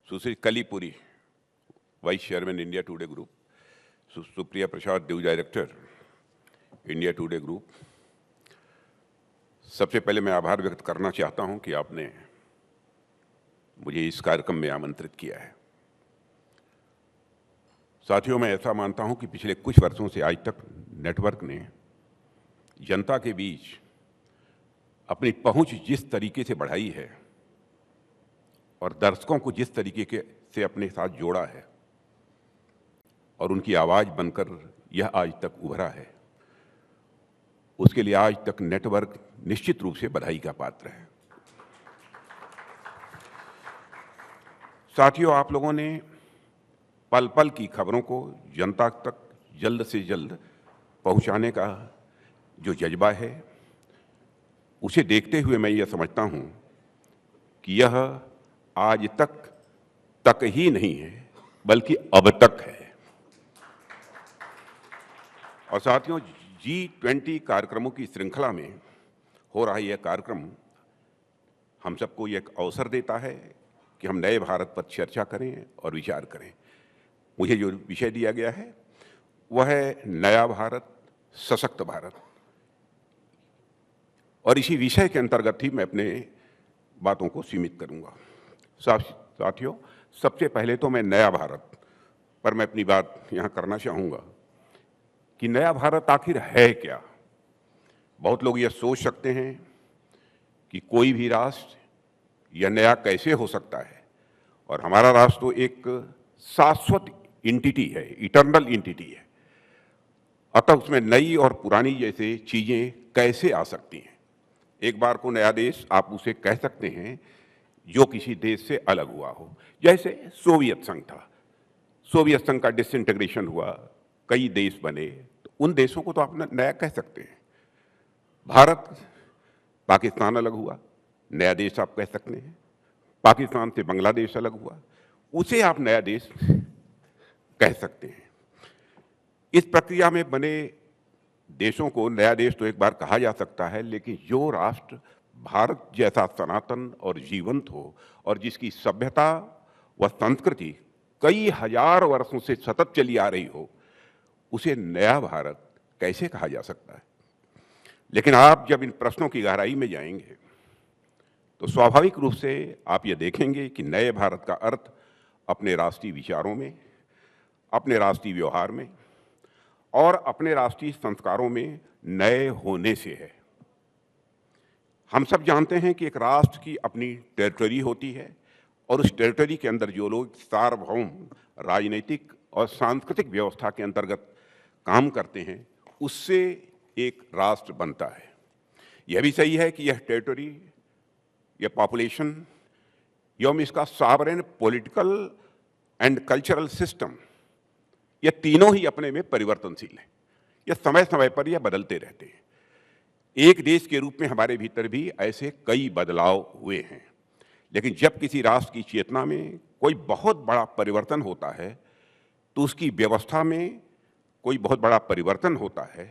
सुश्री Kalli Purie, vice chairman India Today group, Supriya Prasad, due director India Today group. सबसे पहले मैं आभार व्यक्त करना चाहता हूं कि आपने मुझे इस कार्यक्रम में आमंत्रित किया है। साथियों, मैं ऐसा मानता हूं कि पिछले कुछ वर्षों से आज तक नेटवर्क ने जनता के बीच अपनी पहुंच जिस तरीके से बढ़ाई है और दर्शकों को जिस तरीके से अपने साथ जोड़ा है और उनकी आवाज बनकर यह आज तक उभरा है, उसके लिए आज तक नेटवर्क निश्चित रूप से बधाई का पात्र है। साथियों, आप लोगों ने पल पल की खबरों को जनता तक जल्द से जल्द पहुंचाने का जो जज्बा है, उसे देखते हुए मैं यह समझता हूं कि यह आज तक ही नहीं है, बल्कि अब तक है। और साथियों, G20 कार्यक्रमों की श्रृंखला में हो रहा यह कार्यक्रम हम सबको एक अवसर देता है कि हम नए भारत पर चर्चा करें और विचार करें। मुझे जो विषय दिया गया है वह है नया भारत, सशक्त भारत, और इसी विषय के अंतर्गत ही मैं अपने बातों को सीमित करूंगा। साथियों, सबसे पहले तो मैं नया भारत पर मैं अपनी बात यहाँ करना चाहूँगा कि नया भारत आखिर है क्या। बहुत लोग यह सोच सकते हैं कि कोई भी राष्ट्र यह नया कैसे हो सकता है, और हमारा राष्ट्र तो एक शाश्वत एंटिटी है, इटर्नल एंटिटी है, अतः उसमें नई और पुरानी जैसे चीजें कैसे आ सकती हैं। एक बार को नया देश आप उसे कह सकते हैं जो किसी देश से अलग हुआ हो, जैसे सोवियत संघ था। सोवियत संघ का डिसइंटीग्रेशन हुआ, कई देश बने, तो उन देशों को तो आप नया कह सकते हैं। भारत, पाकिस्तान अलग हुआ, नया देश आप कह सकते हैं। पाकिस्तान से बांग्लादेश अलग हुआ, उसे आप नया देश कह सकते हैं। इस प्रक्रिया में बने देशों को नया देश तो एक बार कहा जा सकता है, लेकिन जो राष्ट्र भारत जैसा सनातन और जीवंत हो और जिसकी सभ्यता व संस्कृति कई हजार वर्षों से सतत चली आ रही हो, उसे नया भारत कैसे कहा जा सकता है। लेकिन आप जब इन प्रश्नों की गहराई में जाएंगे तो स्वाभाविक रूप से आप ये देखेंगे कि नए भारत का अर्थ अपने राष्ट्रीय विचारों में, अपने राष्ट्रीय व्यवहार में और अपने राष्ट्रीय संस्कारों में नए होने से है। हम सब जानते हैं कि एक राष्ट्र की अपनी टेरिटरी होती है और उस टेरिटरी के अंदर जो लोग सार्वभौम राजनीतिक और सांस्कृतिक व्यवस्था के अंतर्गत काम करते हैं, उससे एक राष्ट्र बनता है। यह भी सही है कि यह टेरिटरी, यह पॉपुलेशन एवं इसका sovereign political and cultural system, ये तीनों ही अपने में परिवर्तनशील हैं। यह समय समय पर यह बदलते रहते हैं। एक देश के रूप में हमारे भीतर भी ऐसे कई बदलाव हुए हैं, लेकिन जब किसी राष्ट्र की चेतना में कोई बहुत बड़ा परिवर्तन होता है, तो उसकी व्यवस्था में कोई बहुत बड़ा परिवर्तन होता है,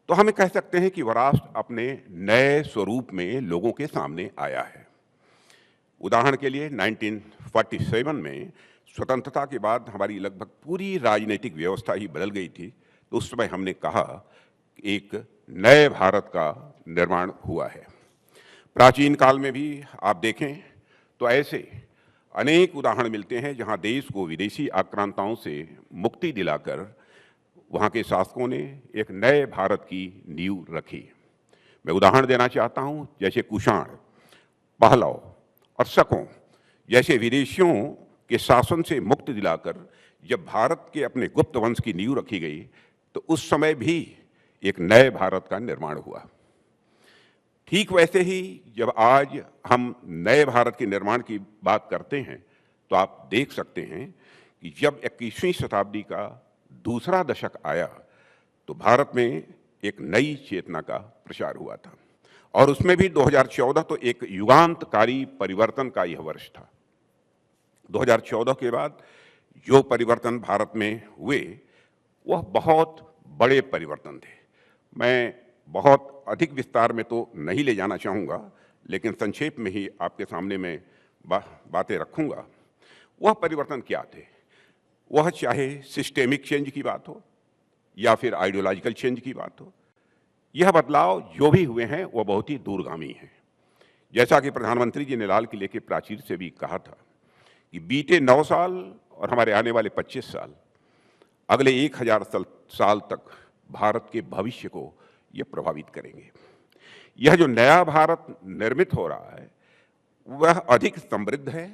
तो हमें कह सकते हैं कि वह राष्ट्र अपने नए स्वरूप में लोगों के सामने आया है। उदाहरण के लिए 1947 में स्वतंत्रता के बाद हमारी लगभग पूरी राजनीतिक व्यवस्था ही बदल गई थी, तो उस समय हमने कहा कि एक नए भारत का निर्माण हुआ है। प्राचीन काल में भी आप देखें तो ऐसे अनेक उदाहरण मिलते हैं जहां देश को विदेशी आक्रांताओं से मुक्ति दिलाकर वहां के शासकों ने एक नए भारत की नींव रखी। मैं उदाहरण देना चाहता हूं, जैसे कुषाण, पहलव और शकों जैसे विदेशियों के शासन से मुक्ति दिलाकर जब भारत के अपने गुप्त वंश की नींव रखी गई, तो उस समय भी एक नए भारत का निर्माण हुआ। ठीक वैसे ही जब आज हम नए भारत के निर्माण की बात करते हैं, तो आप देख सकते हैं कि जब 21वीं शताब्दी का दूसरा दशक आया, तो भारत में एक नई चेतना का प्रसार हुआ था, और उसमें भी 2014 तो एक युगांतकारी परिवर्तन का यह वर्ष था। 2014 के बाद जो परिवर्तन भारत में हुए, वह बहुत बड़े परिवर्तन थे। मैं बहुत अधिक विस्तार में तो नहीं ले जाना चाहूँगा, लेकिन संक्षेप में ही आपके सामने मैं बातें रखूँगा। वह परिवर्तन क्या थे? वह चाहे सिस्टेमिक चेंज की बात हो या फिर आइडियोलॉजिकल चेंज की बात हो, यह बदलाव जो भी हुए हैं वह बहुत ही दूरगामी हैं। जैसा कि प्रधानमंत्री जी ने लाल किले के प्राचीर से भी कहा था कि बीते 9 साल और हमारे आने वाले 25 साल, अगले 1000 साल तक भारत के भविष्य को ये प्रभावित करेंगे। यह जो नया भारत निर्मित हो रहा है वह अधिक समृद्ध है,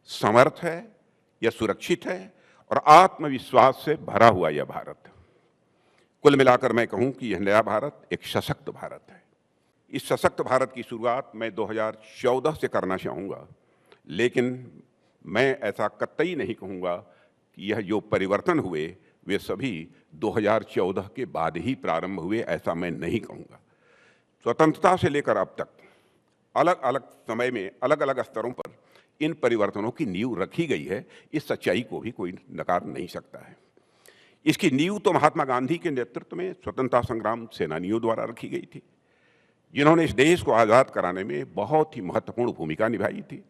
समर्थ है, यह सुरक्षित है और आत्मविश्वास से भरा हुआ यह भारत। कुल मिलाकर मैं कहूं कि यह नया भारत एक सशक्त भारत है। इस सशक्त भारत की शुरुआत मैं 2014 से करना चाहूँगा, लेकिन मैं ऐसा कतई नहीं कहूँगा कि यह जो परिवर्तन हुए वे सभी 2014 के बाद ही प्रारंभ हुए, ऐसा मैं नहीं कहूँगा। स्वतंत्रता से लेकर अब तक अलग अलग समय में अलग अलग स्तरों पर इन परिवर्तनों की नींव रखी गई है, इस सच्चाई को भी कोई नकार नहीं सकता है। इसकी नींव तो महात्मा गांधी के नेतृत्व में स्वतंत्रता संग्राम सेनानियों द्वारा रखी गई थी, जिन्होंने इस देश को आज़ाद कराने में बहुत ही महत्वपूर्ण भूमिका निभाई थी।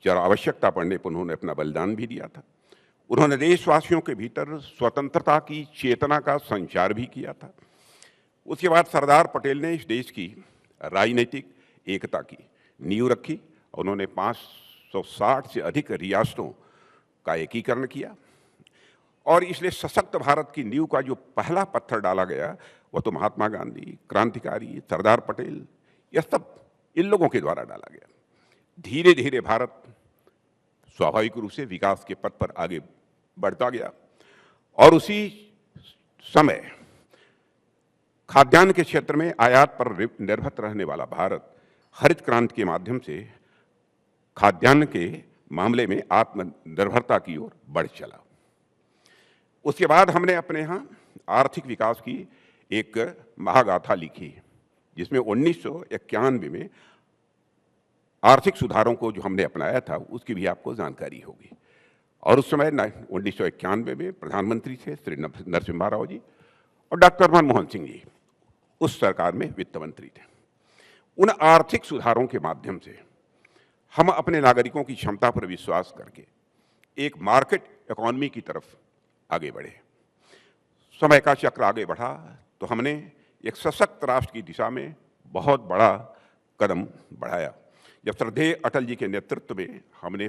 जरा आवश्यकता पड़ने पर उन्होंने अपना बलिदान भी दिया था। उन्होंने देशवासियों के भीतर स्वतंत्रता की चेतना का संचार भी किया था। उसके बाद सरदार पटेल ने इस देश की राजनीतिक एकता की नींव रखी। उन्होंने 560 से अधिक रियासतों का एकीकरण किया और इसलिए सशक्त भारत की नींव का जो पहला पत्थर डाला गया वह तो महात्मा गांधी, क्रांतिकारी सरदार पटेल, यह सब इन लोगों के द्वारा डाला गया। धीरे धीरे भारत स्वाभाविक रूप से विकास के पथ पर आगे बढ़ता गया और उसी समय खाद्यान्न के क्षेत्र में आयात पर निर्भर रहने वाला भारत हरित क्रांति के माध्यम से खाद्यान्न के मामले में आत्मनिर्भरता की ओर बढ़ चला। उसके बाद हमने अपने यहाँ आर्थिक विकास की एक महागाथा लिखी, जिसमें 1991 में आर्थिक सुधारों को जो हमने अपनाया था उसकी भी आपको जानकारी होगी। और उस समय 1991 में प्रधानमंत्री थे श्री नरसिम्हा राव जी और डॉक्टर मनमोहन सिंह जी उस सरकार में वित्त मंत्री थे। उन आर्थिक सुधारों के माध्यम से हम अपने नागरिकों की क्षमता पर विश्वास करके एक मार्केट इकोनॉमी की तरफ आगे बढ़े। समय का चक्र आगे बढ़ा तो हमने एक सशक्त राष्ट्र की दिशा में बहुत बड़ा कदम बढ़ाया। जब श्रद्धेय अटल जी के नेतृत्व में हमने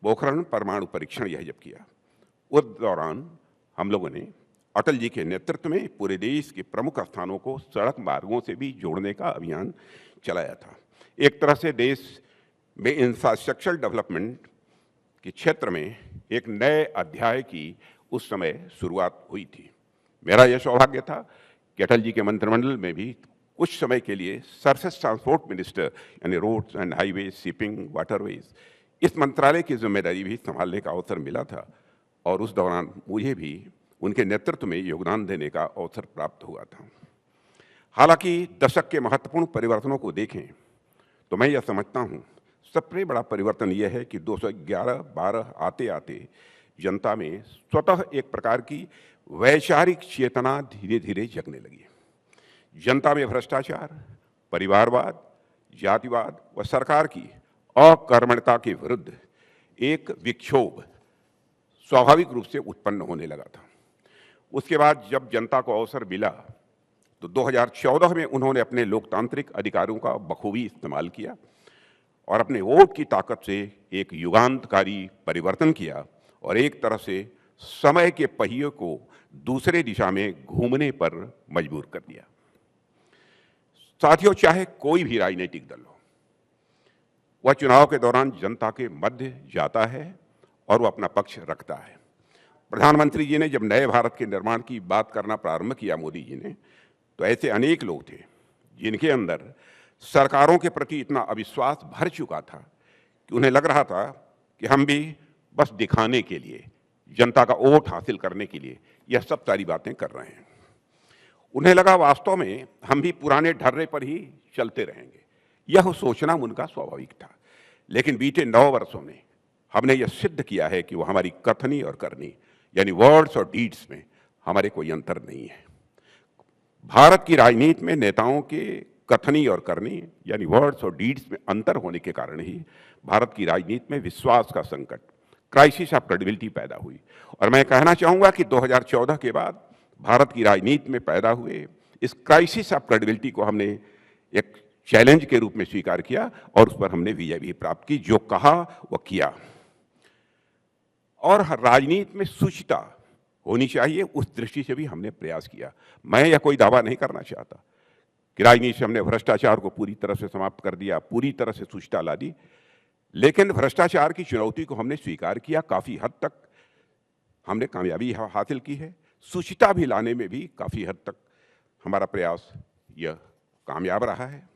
पोखरण परमाणु परीक्षण यह जब किया, उस दौरान हम लोगों ने अटल जी के नेतृत्व में पूरे देश के प्रमुख स्थानों को सड़क मार्गों से भी जोड़ने का अभियान चलाया था। एक तरह से देश में इंफ्रास्ट्रक्चर डेवलपमेंट के क्षेत्र में एक नए अध्याय की उस समय शुरुआत हुई थी। मेरा यह सौभाग्य था कि अटल जी के मंत्रिमंडल में भी कुछ समय के लिए सरफेस ट्रांसपोर्ट मिनिस्टर यानी roads and highways, shipping, waterways, इस मंत्रालय की जिम्मेदारी भी संभालने का अवसर मिला था और उस दौरान मुझे भी उनके नेतृत्व में योगदान देने का अवसर प्राप्त हुआ था। हालांकि दशक के महत्वपूर्ण परिवर्तनों को देखें तो मैं यह समझता हूँ सबसे बड़ा परिवर्तन यह है कि 2011-12 आते आते जनता में स्वतः एक प्रकार की वैचारिक चेतना धीरे धीरे जगने लगी। जनता में भ्रष्टाचार, परिवारवाद, जातिवाद व सरकार की अकर्मण्यता के विरुद्ध एक विक्षोभ स्वाभाविक रूप से उत्पन्न होने लगा था। उसके बाद जब जनता को अवसर मिला तो 2014 में उन्होंने अपने लोकतांत्रिक अधिकारों का बखूबी इस्तेमाल किया और अपने वोट की ताकत से एक युगांतकारी परिवर्तन किया और एक तरह से समय के पहिए को दूसरे दिशा में घूमने पर मजबूर कर दिया। साथियों, चाहे कोई भी राजनीतिक दल हो, वह चुनाव के दौरान जनता के मध्य जाता है और वह अपना पक्ष रखता है। प्रधानमंत्री जी ने जब नए भारत के निर्माण की बात करना प्रारंभ किया, मोदी जी ने, तो ऐसे अनेक लोग थे जिनके अंदर सरकारों के प्रति इतना अविश्वास भर चुका था कि उन्हें लग रहा था कि हम भी बस दिखाने के लिए, जनता का वोट हासिल करने के लिए यह सब सारी बातें कर रहे हैं। उन्हें लगा वास्तव में हम भी पुराने ढर्रे पर ही चलते रहेंगे। यह सोचना उनका स्वाभाविक था। लेकिन बीते 9 वर्षों में हमने यह सिद्ध किया है कि वह हमारी कथनी और करनी यानी वर्ड्स और डीड्स में हमारे कोई अंतर नहीं है। भारत की राजनीति में नेताओं के कथनी और करनी यानी वर्ड्स और डीड्स में अंतर होने के कारण ही भारत की राजनीति में विश्वास का संकट, क्राइसिस ऑफ क्रेडिबिलिटी पैदा हुई। और मैं कहना चाहूंगा कि 2014 के बाद भारत की राजनीति में पैदा हुए इस क्राइसिस ऑफ क्रेडिबिलिटी को हमने एक चैलेंज के रूप में स्वीकार किया और उस पर हमने विजय भी प्राप्त की। जो कहा वो किया। और राजनीति में शुचिता होनी चाहिए, उस दृष्टि से भी हमने प्रयास किया। मैं यह कोई दावा नहीं करना चाहता कि राजनीति से हमने भ्रष्टाचार को पूरी तरह से समाप्त कर दिया, पूरी तरह से शुचिता ला दी, लेकिन भ्रष्टाचार की चुनौती को हमने स्वीकार किया। काफी हद तक हमने कामयाबी हासिल की है। शुचिता भी लाने में भी काफी हद तक हमारा प्रयास यह कामयाब रहा है।